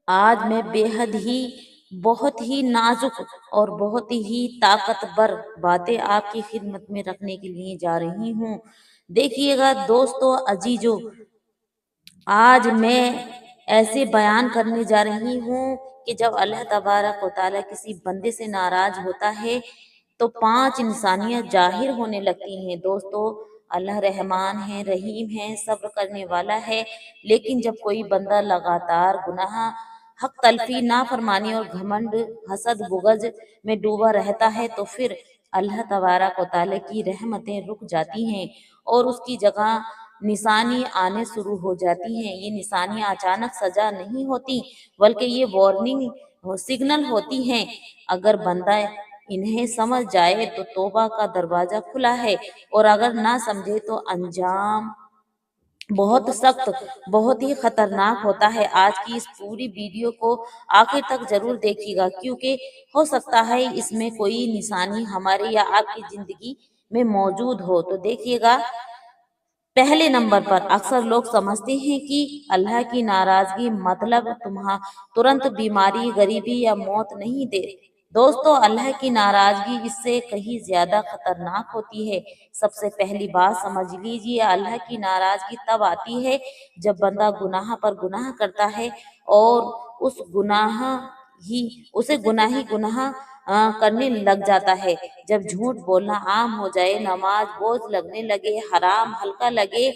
آج میں بے حد ہی بہت ہی نازک اور بہت ہی طاقتور باتیں آپ کی خدمت میں رکھنے کے لیے جا رہی ہوں۔ دیکھیے گا دوستو عزیزو، آج میں ایسے بیان کرنے جا رہی ہوں کہ جب اللہ تبارک و تعالیٰ کسی بندے سے ناراض ہوتا ہے تو 5 انسانیاں ظاہر ہونے لگتی ہیں۔ دوستو اللہ رحمان ہے، رحیم ہے، صبر کرنے والا ہے، لیکن جب کوئی بندہ لگاتار گناہ، حق تلفی، نافرمانی اور گھمنڈ، حسد، بغض میں ڈوبا رہتا ہے تو پھر اللہ تبارک و تعالیٰ کی رحمتیں رک جاتی ہیں اور اس کی جگہ نشانی آنے شروع ہو جاتی ہیں۔ یہ نشانیاں اچانک سزا نہیں ہوتی بلکہ یہ وارننگ سگنل ہوتی ہیں۔ اگر بندہ انہیں سمجھ جائے تو توبہ کا دروازہ کھلا ہے، اور اگر نہ سمجھے تو انجام بہت سخت، بہت ہی خطرناک ہوتا ہے۔ آج کی اس پوری ویڈیو کو آخر تک ضرور دیکھیے گا، کیونکہ ہو سکتا ہے اس میں کوئی نشانی ہمارے یا آپ کی زندگی میں موجود ہو۔ تو دیکھیے گا، پہلے نمبر پر اکثر لوگ سمجھتے ہیں کہ اللہ کی ناراضگی مطلب ترنت بیماری، غریبی یا موت نہیں دے۔ دوستو اللہ کی ناراضگی اس سے کہیں زیادہ خطرناک ہوتی ہے۔ سب سے پہلی بات سمجھ لیجئے، اللہ کی ناراضگی تب آتی ہے جب بندہ گناہ پر گناہ کرتا ہے اور اسے گناہ کرنے لگ جاتا ہے۔ جب جھوٹ بولنا عام ہو جائے، نماز بوجھ لگنے لگے، حرام ہلکا لگے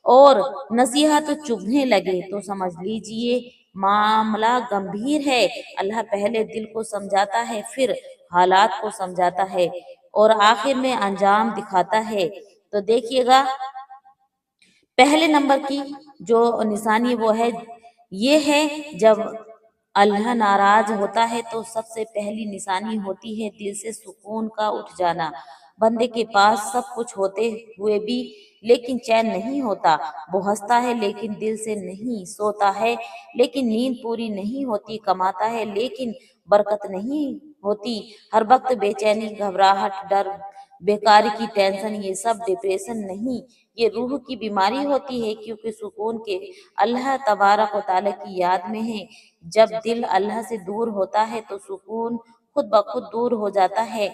اور نصیحت چبھنے لگے تو سمجھ لیجئے معاملہ گمبھیر ہے۔ اللہ پہلے دل کو سمجھاتا ہے، پھر حالات کو سمجھاتا ہے اور آخر میں انجام دکھاتا ہے۔ تو دیکھیے گا، پہلے نمبر کی جو نشانی وہ ہے، یہ ہے جب اللہ ناراض ہوتا ہے تو سب سے پہلی نشانی ہوتی ہے دل سے سکون کا اٹھ جانا۔ بندے کے پاس سب کچھ ہوتے ہوئے بھی لیکن چین نہیں ہوتا۔ وہ ہنستا ہے لیکن دل سے نہیں، سوتا ہے لیکن نیند پوری نہیں ہوتی، کماتا ہے لیکن برکت نہیں ہوتی، ہر وقت بے چینی، گھبراہٹ، ڈر، بیکاری کی ٹینشن۔ یہ سب ڈپریشن نہیں، یہ روح کی بیماری ہوتی ہے، کیونکہ سکون کے اللہ تبارک و تعالیٰ کی یاد میں ہے۔ جب دل اللہ سے دور ہوتا ہے تو سکون خود بخود دور ہو جاتا ہے۔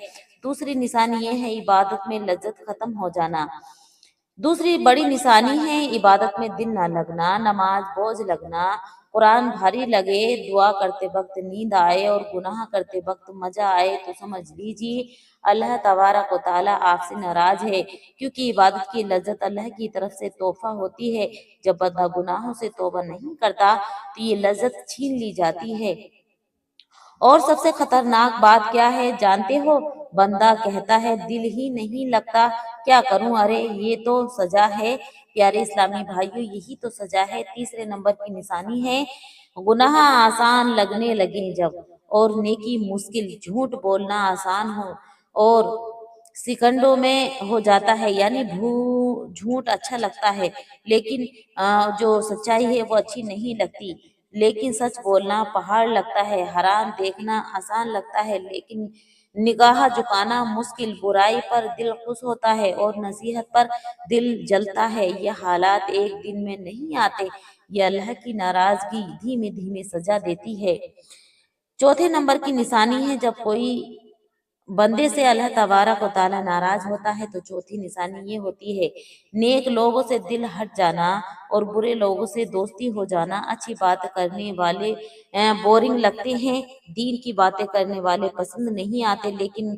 دوسری نشانی یہ ہے عبادت میں لذت ختم ہو جانا۔ دوسری بڑی نشانی ہے عبادت میں دل نہ لگنا، نماز بوجھ لگنا، قرآن بھاری لگے، دعا کرتے وقت نیند آئے اور گناہ کرتے وقت مزہ آئے تو سمجھ لیجیے اللہ تبارک و تعالیٰ آپ سے ناراض ہے، کیونکہ عبادت کی لذت اللہ کی طرف سے تحفہ ہوتی ہے۔ جب بندہ گناہوں سے توبہ نہیں کرتا تو یہ لذت چھین لی جاتی ہے۔ اور سب سے خطرناک بات کیا ہے جانتے ہو؟ بندہ کہتا ہے دل ہی نہیں لگتا، کیا کروں؟ ارے یہ تو سزا ہے پیارے اسلامی بھائیوں، یہی تو سزا ہے۔ تیسرے نمبر کی نشانی ہے گناہ آسان لگنے لگے جب، اور نیکی مشکل، جھوٹ بولنا آسان ہو اور سیکنڈوں میں ہو جاتا ہے، یعنی جھوٹ اچھا لگتا ہے لیکن جو سچائی ہے وہ اچھی نہیں لگتی، لیکن سچ بولنا پہاڑ لگتا ہے، حرام دیکھنا آسان لگتا ہے لیکن نگاہ جھکانا مشکل، برائی پر دل خوش ہوتا ہے اور نصیحت پر دل جلتا ہے۔ یہ حالات ایک دن میں نہیں آتے، یہ اللہ کی ناراضگی دھیمے دھیمے سزا دیتی ہے۔ چوتھے نمبر کی نشانی ہے جب کوئی بندے سے اللہ تبارک و تعالیٰ ناراض ہوتا ہے تو چوتھی نشانی یہ ہوتی ہے نیک لوگوں سے دل ہٹ جانا اور برے لوگوں سے دوستی ہو جانا۔ اچھی بات کرنے والے بورنگ لگتے ہیں، دین کی باتیں کرنے والے پسند نہیں آتے، لیکن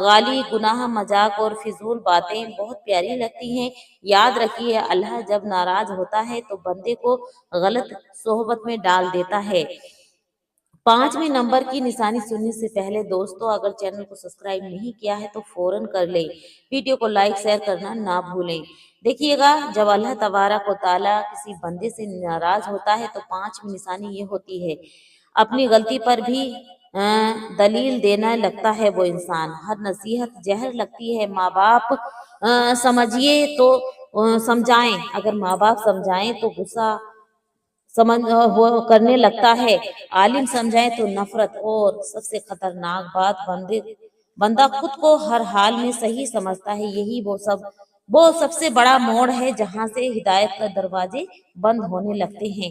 گالی، گناہ، مذاق اور فضول باتیں بہت پیاری لگتی ہیں۔ یاد رکھیے اللہ جب ناراض ہوتا ہے تو بندے کو غلط صحبت میں ڈال دیتا ہے۔ پانچویں نمبر کی نشانی سننے سے پہلے دوستو اگر چینل کو سبسکرائب نہیں کیا ہے تو فوراً کر لیں، ویڈیو کو لائک شیئر کرنا نہ بھولیں۔ دیکھیے گا جب اللہ تبارک و تعالیٰ کسی بندے سے ناراض ہوتا ہے تو پانچویں نشانی یہ ہوتی ہے اپنی غلطی پر بھی دلیل دینا لگتا ہے وہ انسان، ہر نصیحت زہر لگتی ہے۔ ماں باپ سمجھیے تو سمجھائیں، اگر ماں باپ سمجھائیں تو غصہ وہ کرنے لگتا ہے، عالم سمجھائے تو نفرت، اور سب سے خطرناک بات بندہ خود کو ہر حال میں صحیح سمجھتا ہے۔ یہی وہ سب سے بڑا موڑ ہے جہاں سے ہدایت کا دروازے بند ہونے لگتے ہیں۔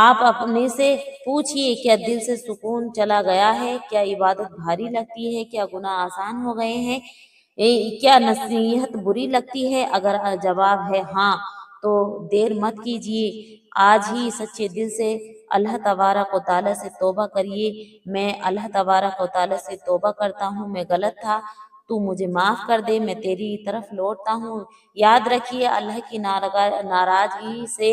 آپ اپنے سے پوچھئے کیا دل سے سکون چلا گیا ہے، کیا عبادت بھاری لگتی ہے، کیا گناہ آسان ہو گئے ہیں، کیا نصیحت بری لگتی ہے؟ اگر جواب ہے ہاں تو دیر مت کیجیے، آج ہی سچے دل سے اللہ تبارک و تعالیٰ سے توبہ کریے۔ میں اللہ تبارک و تعالیٰ سے توبہ کرتا ہوں، میں غلط تھا، تو مجھے معاف کر دے، میں تیری طرف لوٹتا ہوں۔ یاد رکھیے اللہ کی ناراضگی سے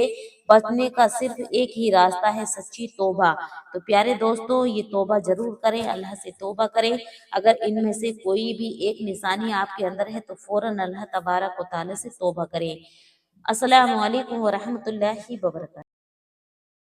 بچنے کا صرف ایک ہی راستہ ہے، سچی توبہ۔ تو پیارے دوستو، یہ توبہ ضرور کریں، اللہ سے توبہ کریں۔ اگر ان میں سے کوئی بھی ایک نشانی آپ کے اندر ہے تو فوراً اللہ تبارک و تعالیٰ سے توبہ کریں۔ السلام علیکم ورحمۃ اللہ وبرکاتہ۔